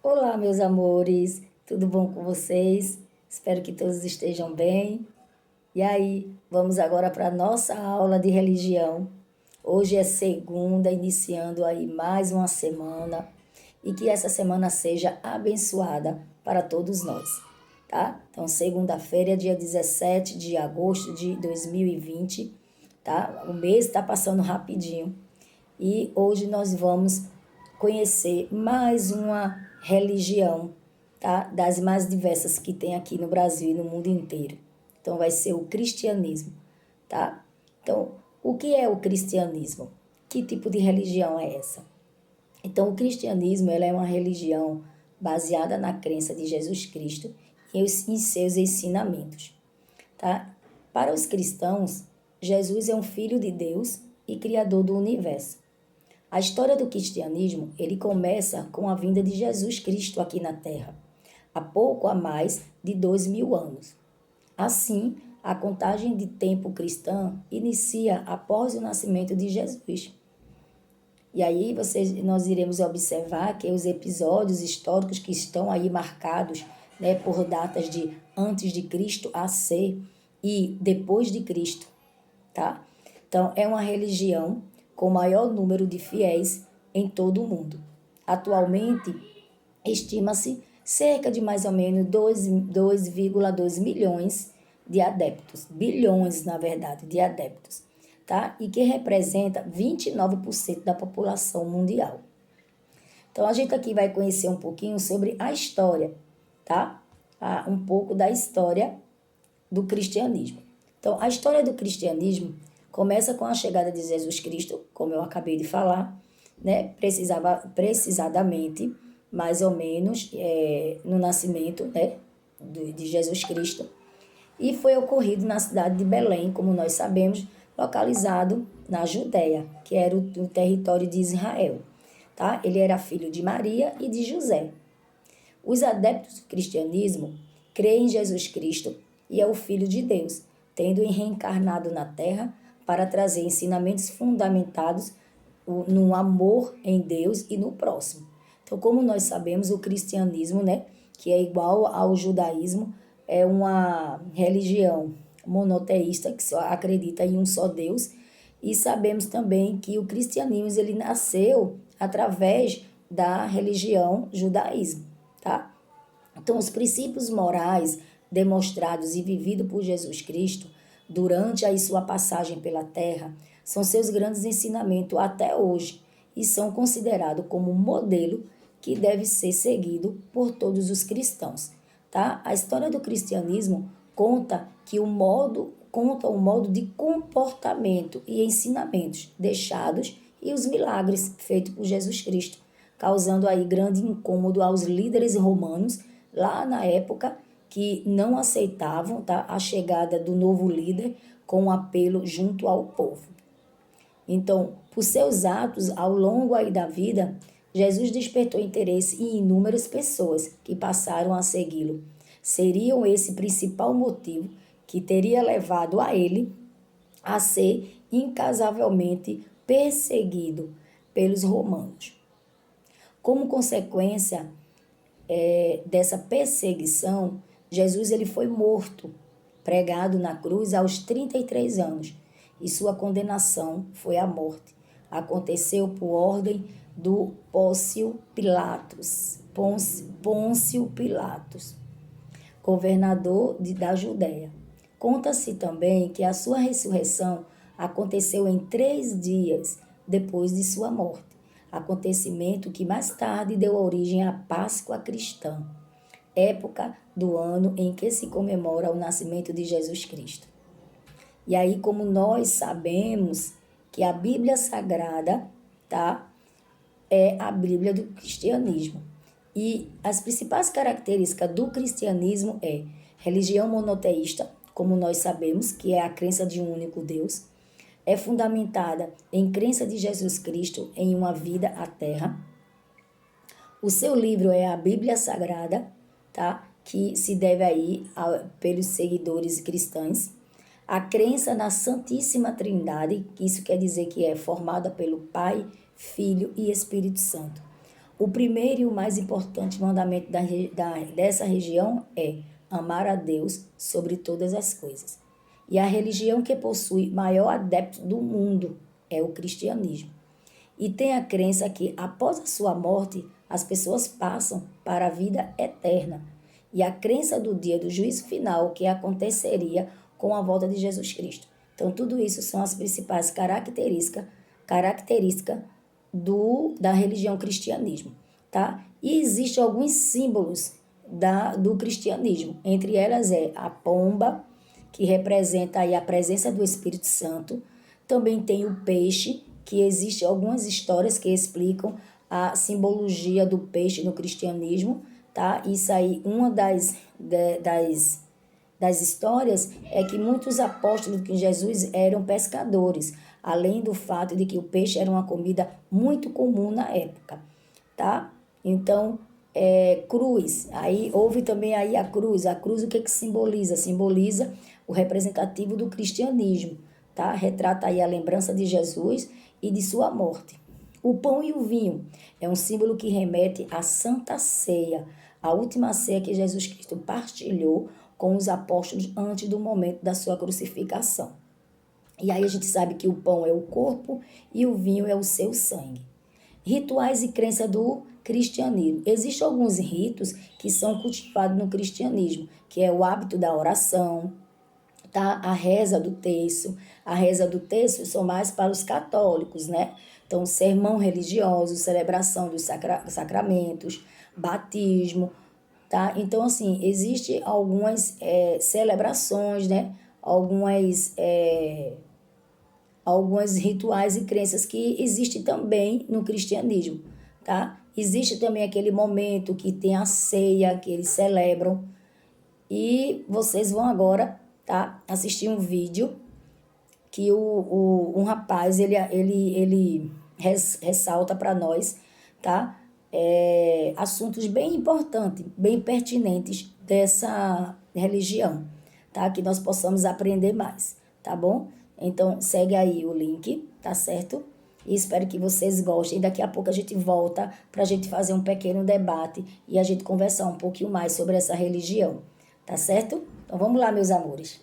Olá, meus amores, tudo bom com vocês? Espero que todos estejam bem. E aí, vamos agora para a nossa aula de religião. Hoje é segunda, iniciando aí mais uma semana e que essa semana seja abençoada para todos nós, tá? Então, segunda-feira, dia 17 de agosto de 2020, tá? O mês está passando rapidinho e hoje nós vamos conhecer mais uma religião, tá? Das mais diversas que tem aqui no Brasil e no mundo inteiro. Então vai ser o cristianismo, tá? Então, o que é o cristianismo? Que tipo de religião é essa? Então, o cristianismo ela é uma religião baseada na crença de Jesus Cristo e em seus ensinamentos, tá? Para os cristãos, Jesus é um filho de Deus e criador do universo. A história do cristianismo, ele começa com a vinda de Jesus Cristo aqui na Terra, há pouco a mais de 2000 anos. Assim, a contagem de tempo cristã inicia após o nascimento de Jesus. E aí nós iremos observar que os episódios históricos que estão aí marcados, né, por datas de antes de Cristo AC e depois de Cristo, tá? Então, é uma religião com maior número de fiéis em todo o mundo. Atualmente, estima-se cerca de mais ou menos 2,2 milhões de adeptos, bilhões, na verdade, de adeptos, tá? E que representa 29% da população mundial. Então, a gente aqui vai conhecer um pouquinho sobre a história, tá? Um pouco da história do cristianismo. Então, a história do cristianismo começa com a chegada de Jesus Cristo, como eu acabei de falar, né? Precisadamente, mais ou menos, no nascimento, né? De Jesus Cristo. E foi ocorrido na cidade de Belém, como nós sabemos, localizado na Judéia, que era o território de Israel. Tá? Ele era filho de Maria e de José. Os adeptos do cristianismo creem em Jesus Cristo e é o Filho de Deus, tendo reencarnado na Terra para trazer ensinamentos fundamentados no amor em Deus e no próximo. Então, como nós sabemos, o cristianismo, né, que é igual ao judaísmo, é uma religião monoteísta que só acredita em um só Deus. E sabemos também que o cristianismo ele nasceu através da religião judaísmo, tá? Então, os princípios morais demonstrados e vividos por Jesus Cristo durante a sua passagem pela terra são seus grandes ensinamentos até hoje e são considerados como um modelo que deve ser seguido por todos os cristãos, tá? A história do cristianismo conta o modo de comportamento e ensinamentos deixados e os milagres feitos por Jesus Cristo, causando aí grande incômodo aos líderes romanos lá na época que não aceitavam, tá, a chegada do novo líder com um apelo junto ao povo. Então, por seus atos ao longo aí da vida, Jesus despertou interesse em inúmeras pessoas que passaram a segui-lo. Seriam esse principal motivo que teria levado a ele a ser incasavelmente perseguido pelos romanos. Como consequência dessa perseguição, Jesus ele foi morto, pregado na cruz aos 33 anos, e sua condenação foi a morte. Aconteceu por ordem do Pôncio Pilatos, governador da Judéia. Conta-se também que a sua ressurreição aconteceu em 3 dias depois de sua morte, acontecimento que mais tarde deu origem à Páscoa cristã, época do ano em que se comemora o nascimento de Jesus Cristo. E aí, como nós sabemos que a Bíblia Sagrada, tá, é a Bíblia do cristianismo. E as principais características do cristianismo é religião monoteísta, como nós sabemos, que é a crença de um único Deus, é fundamentada em crença de Jesus Cristo em uma vida à terra. O seu livro é a Bíblia Sagrada, tá? Que se deve aí pelos seguidores cristãos. A crença na Santíssima Trindade, que isso quer dizer que é formada pelo Pai, Filho e Espírito Santo. O primeiro e o mais importante mandamento dessa região é amar a Deus sobre todas as coisas. E a religião que possui maior adepto do mundo é o cristianismo. E tem a crença que, após a sua morte, as pessoas passam para a vida eterna. E a crença do dia do juízo final que aconteceria com a volta de Jesus Cristo. Então, tudo isso são as principais características da religião cristianismo, tá? E existem alguns símbolos do cristianismo. Entre elas é a pomba, que representa aí a presença do Espírito Santo. Também tem o peixe, que existe algumas histórias que explicam a simbologia do peixe no cristianismo, tá? Isso aí, uma das histórias é que muitos apóstolos de Jesus eram pescadores, além do fato de que o peixe era uma comida muito comum na época, tá? Então, cruz, aí houve também aí a cruz o que simboliza? Simboliza o representativo do cristianismo, tá? Retrata aí a lembrança de Jesus e de sua morte. O pão e o vinho é um símbolo que remete à Santa Ceia, a última ceia que Jesus Cristo partilhou com os apóstolos antes do momento da sua crucificação. E aí a gente sabe que o pão é o corpo e o vinho é o seu sangue. Rituais e crença do cristianismo. Existem alguns ritos que são cultivados no cristianismo, que é o hábito da oração, tá? A reza do terço. A reza do terço são mais para os católicos, né? Então, sermão religioso, celebração dos sacramentos, batismo, tá? Então, assim, existem algumas celebrações, né? Alguns rituais e crenças que existem também no cristianismo, tá? Existe também aquele momento que tem a ceia, que eles celebram. E vocês vão agora, tá, assistir um vídeo que um rapaz, ele ressalta para nós, tá? Assuntos bem importantes, bem pertinentes dessa religião, tá? Que nós possamos aprender mais, tá bom? Então, segue aí o link, tá certo? E espero que vocês gostem. Daqui a pouco a gente volta para a gente fazer um pequeno debate e a gente conversar um pouquinho mais sobre essa religião, tá certo? Então, vamos lá, meus amores.